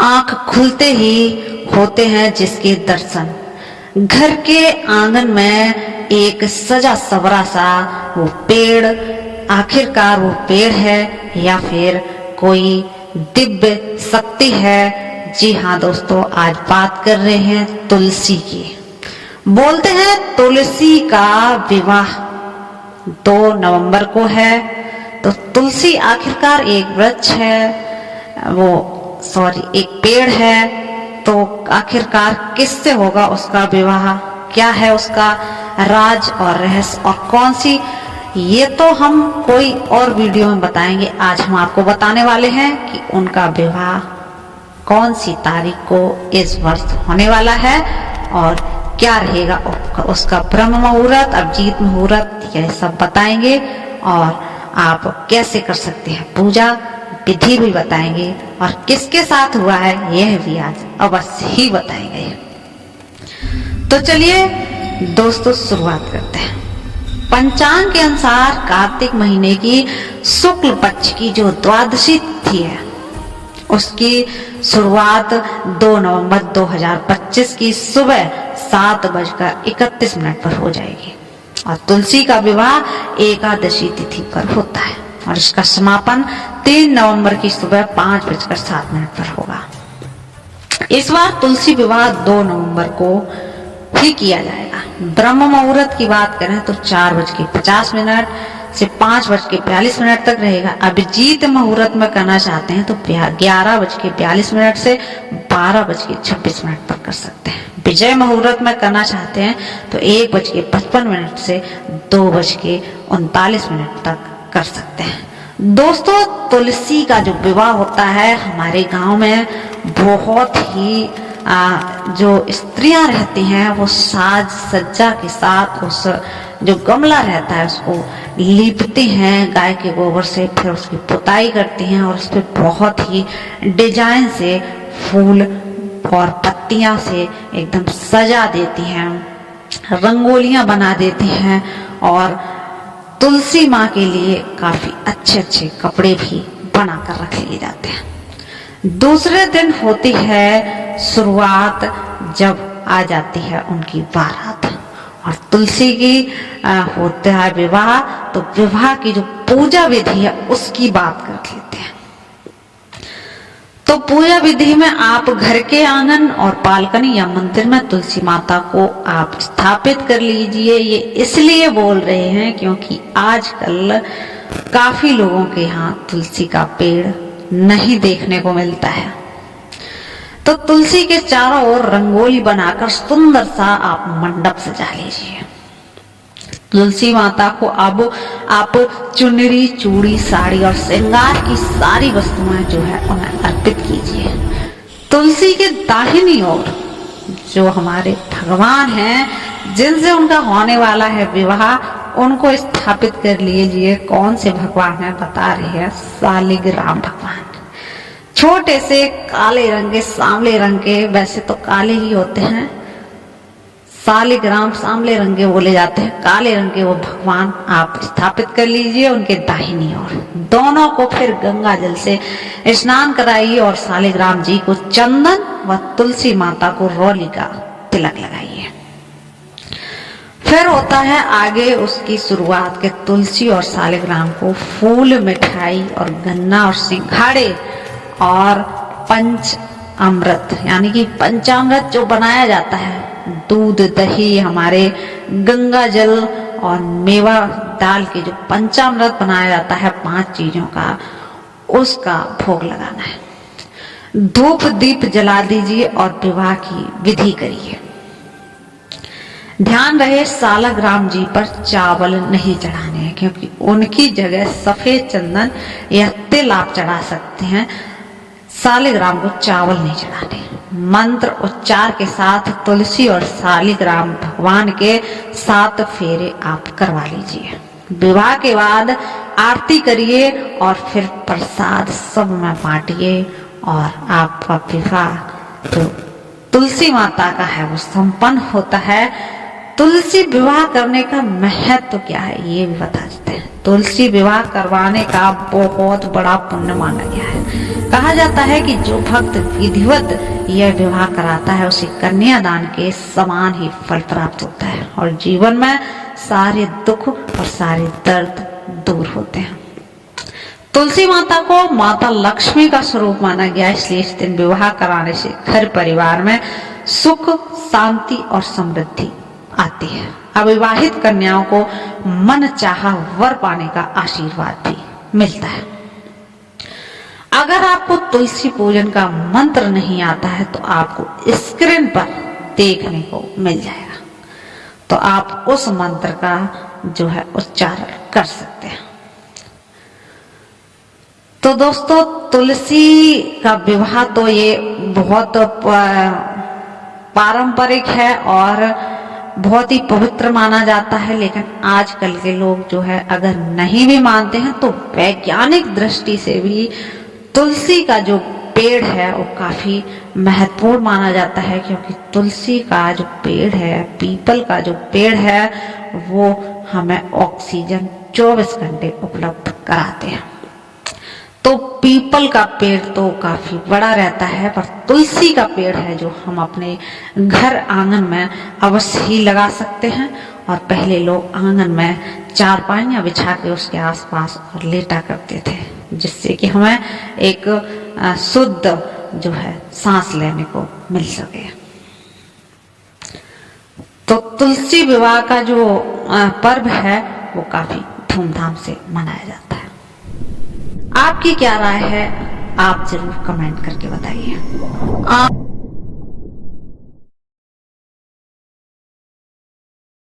आंख खुलते ही होते हैं जिसके दर्शन। घर के आंगन में एक सजा सवरा सा वो पेड़, आखिरकार वो पेड़ है या फिर कोई दिव्य शक्ति है? जी हाँ दोस्तों, आज बात कर रहे हैं तुलसी की। बोलते हैं तुलसी का विवाह 2 नवंबर को है। तो तुलसी आखिरकार एक वृक्ष है, एक पेड़ है। तो आखिरकार किससे होगा उसका विवाह? क्या है उसका राज और रहस्य और कौन सी? ये तो हम कोई और वीडियो में बताएंगे। आज हम आपको बताने वाले हैं कि उनका विवाह कौन सी तारीख को इस वर्ष होने वाला है और क्या रहेगा उसका ब्रह्म मुहूर्त, अभिजीत मुहूर्त, यह सब बताएंगे। और आप कैसे कर सकते हैं पूजा, विधि भी बताएंगे और किसके साथ हुआ है यह भी आज अवश्य ही बताएंगे। तो चलिए दोस्तों शुरुआत करते हैं। पंचांग के अनुसार कार्तिक महीने की शुक्ल पक्ष की जो द्वादशी तिथि है उसकी शुरुआत 2 नवंबर 2025 की सुबह 7:31 पर हो जाएगी और तुलसी का विवाह एकादशी तिथि पर होता है और इसका समापन 3 नवंबर की सुबह 5:07 पर होगा। इस बार तुलसी विवाह 2 नवंबर को ही किया जाएगा। ब्रह्म मुहूर्त की बात करें तो 4:50 से 5:42 तक रहेगा। अभिजीत मुहूर्त में करना चाहते हैं तो 11:42 से 12:26 पर कर सकते हैं। विजय मुहूर्त में करना चाहते हैं तो 1:55 से 2:39 तक कर सकते हैं। दोस्तों तुलसी का जो विवाह होता है हमारे गांव में बहुत ही जो स्त्रियां रहती हैं वो साज सज्जा के साथ उस जो गमला रहता है उसको लीपती हैं गाय के गोबर से, फिर उसकी पुताई करती हैं और उस पर बहुत ही डिजाइन से फूल और पत्तियां से एकदम सजा देती हैं, रंगोलियां बना देती हैं और तुलसी माँ के लिए काफी अच्छे अच्छे कपड़े भी बनाकर रख लिए जाते हैं। दूसरे दिन होती है शुरुआत जब आ जाती है उनकी बारात और तुलसी की होता है विवाह। तो विवाह की जो पूजा विधि है उसकी बात कर लेते हैं। तो पूजा विधि में आप घर के आंगन और बालकनी या मंदिर में तुलसी माता को आप स्थापित कर लीजिए। ये इसलिए बोल रहे हैं क्योंकि आजकल काफी लोगों के यहाँ तुलसी का पेड़ नहीं देखने को मिलता है। तो तुलसी के चारों ओर रंगोली बनाकर सुंदर सा आप मंडप सजा लीजिए। तुलसी माता को अब आप चुनरी, चूड़ी, साड़ी और श्रृंगार की सारी वस्तुएं जो है उन्हें अर्पित कीजिए। तुलसी के दाहिनी ओर जो हमारे भगवान हैं जिनसे उनका होने वाला है विवाह, उनको स्थापित कर लीजिए। कौन से भगवान है बता रही है? शालिग्राम भगवान। छोटे से काले रंग के, सांवले रंग के, वैसे तो काले ही होते हैं, शालिग्राम सांवले रंग के बोले जाते हैं, काले रंग के वो भगवान आप स्थापित कर लीजिए उनके दाहिनी ओर। दोनों को फिर गंगा जल से स्नान कराइए और शालिग्राम जी को चंदन व तुलसी माता को रोली का तिलक लगाइए। फिर होता है आगे उसकी शुरुआत के तुलसी और शालिग्राम को फूल, मिठाई और गन्ना और सिंघाड़े और पंच अमृत यानी कि पंचामृत जो बनाया जाता है, दूध, दही, हमारे गंगा जल और मेवा डाल के जो पंचामृत बनाया जाता है 5 चीजों का, उसका भोग लगाना है। धूप दीप जला दीजिए और विवाह की विधि करिए। ध्यान रहे शालिग्राम जी पर चावल नहीं चढ़ाने हैं क्योंकि उनकी जगह सफेद चंदन या तिल आप चढ़ा सकते हैं। शालिग्राम को चावल नहीं चढ़ाने। मंत्र उच्चार के साथ तुलसी और शालिग्राम भगवान के 7 फेरे आप करवा लीजिए। विवाह के बाद आरती करिए और फिर प्रसाद सब में बांटिए और आपका विवाह जो तुलसी माता का है वो संपन्न होता है। तुलसी विवाह करने का महत्व क्या है ये भी बता देते हैं। तुलसी विवाह करवाने का बहुत बड़ा पुण्य माना गया है। कहा जाता है कि जो भक्त विधिवत यह विवाह कराता है उसे कन्यादान के समान ही फल प्राप्त होता है और जीवन में सारे दुख और सारे दर्द दूर होते हैं। तुलसी माता को माता लक्ष्मी का स्वरूप माना गया, इसलिए इस दिन विवाह कराने से घर परिवार में सुख, शांति और समृद्धि आती है। अविवाहित कन्याओं को मन चाहा वर पाने का आशीर्वाद भी मिलता है। अगर आपको तुलसी पूजन का मंत्र नहीं आता है तो आपको स्क्रीन पर देखने को मिल जाएगा, तो आप उस मंत्र का जो है उच्चारण कर सकते हैं। तो दोस्तों, तुलसी का विवाह तो ये बहुत पारंपरिक है और बहुत ही पवित्र माना जाता है, लेकिन आजकल के लोग जो है अगर नहीं भी मानते हैं तो वैज्ञानिक दृष्टि से भी तुलसी का जो पेड़ है वो काफी महत्वपूर्ण माना जाता है, क्योंकि तुलसी का जो पेड़ है, पीपल का जो पेड़ है, वो हमें ऑक्सीजन 24 घंटे उपलब्ध कराते हैं। तो पीपल का पेड़ तो काफी बड़ा रहता है, पर तुलसी का पेड़ है जो हम अपने घर आंगन में अवश्य ही लगा सकते हैं। और पहले लोग आंगन में चारपाइयां बिछा के उसके आसपास और लेटा करते थे, जिससे कि हमें एक शुद्ध जो है सांस लेने को मिल सके। तो तुलसी विवाह का जो पर्व है वो काफी धूमधाम से मनाया जाता है। आपकी क्या राय है, आप जरूर कमेंट करके बताइए।